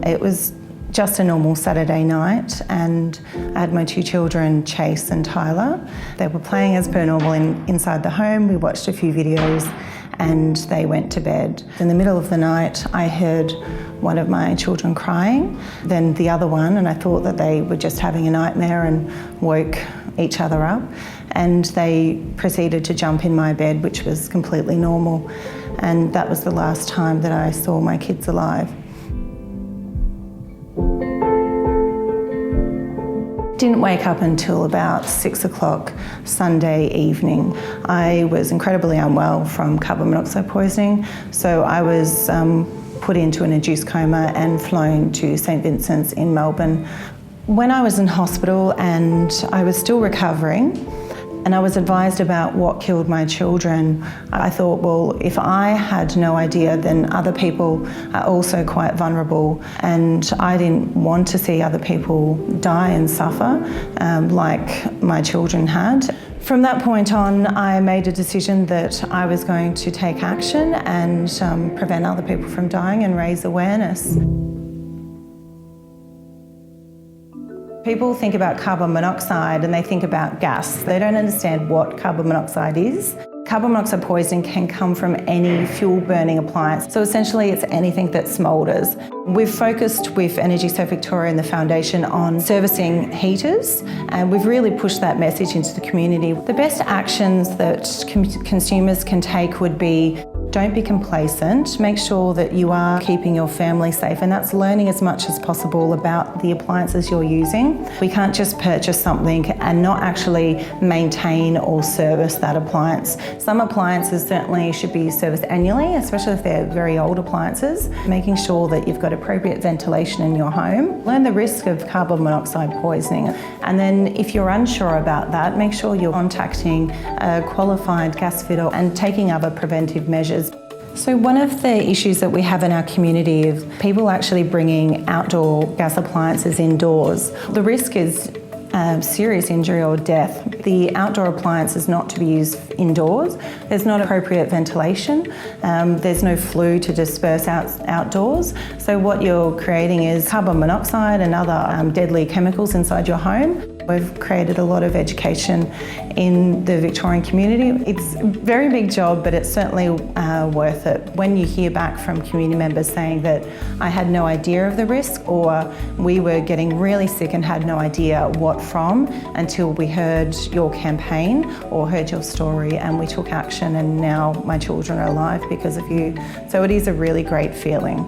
It was just a normal Saturday night, and I had my two children, Chase and Tyler. They were playing as per normal inside the home. We watched a few videos and they went to bed. In the middle of the night, I heard one of my children crying, then the other one, and I thought that they were just having a nightmare and woke each other up. And they proceeded to jump in my bed, which was completely normal. And that was the last time that I saw my kids alive. Didn't wake up until about 6 o'clock Sunday evening. I was incredibly unwell from carbon monoxide poisoning, so I was put into an induced coma and flown to St Vincent's in Melbourne. When I was in hospital and I was still recovering, and I was advised about what killed my children, I thought, well, if I had no idea, then other people are also quite vulnerable, and I didn't want to see other people die and suffer like my children had. From that point on, I made a decision that I was going to take action and prevent other people from dying and raise awareness. People think about carbon monoxide and they think about gas. They don't understand what carbon monoxide is. Carbon monoxide poisoning can come from any fuel burning appliance. So essentially it's anything that smoulders. We've focused with Energy Safe Victoria and the Foundation on servicing heaters, and we've really pushed that message into the community. The best actions that consumers can take would be, don't be complacent. Make sure that you are keeping your family safe, and that's learning as much as possible about the appliances you're using. We can't just purchase something and not actually maintain or service that appliance. Some appliances certainly should be serviced annually, especially if they're very old appliances. Making sure that you've got appropriate ventilation in your home. Learn the risk of carbon monoxide poisoning. And then if you're unsure about that, make sure you're contacting a qualified gas fitter and taking other preventive measures. So one of the issues that we have in our community is people actually bringing outdoor gas appliances indoors. The risk is serious injury or death. The outdoor appliance is not to be used indoors. There's not appropriate ventilation. There's no flue to disperse outdoors. So what you're creating is carbon monoxide and other deadly chemicals inside your home. We've created a lot of education in the Victorian community. It's a very big job, but it's certainly worth it. When you hear back from community members saying that I had no idea of the risk, or we were getting really sick and had no idea what from until we heard your campaign or heard your story, and we took action, and now my children are alive because of you. So it is a really great feeling.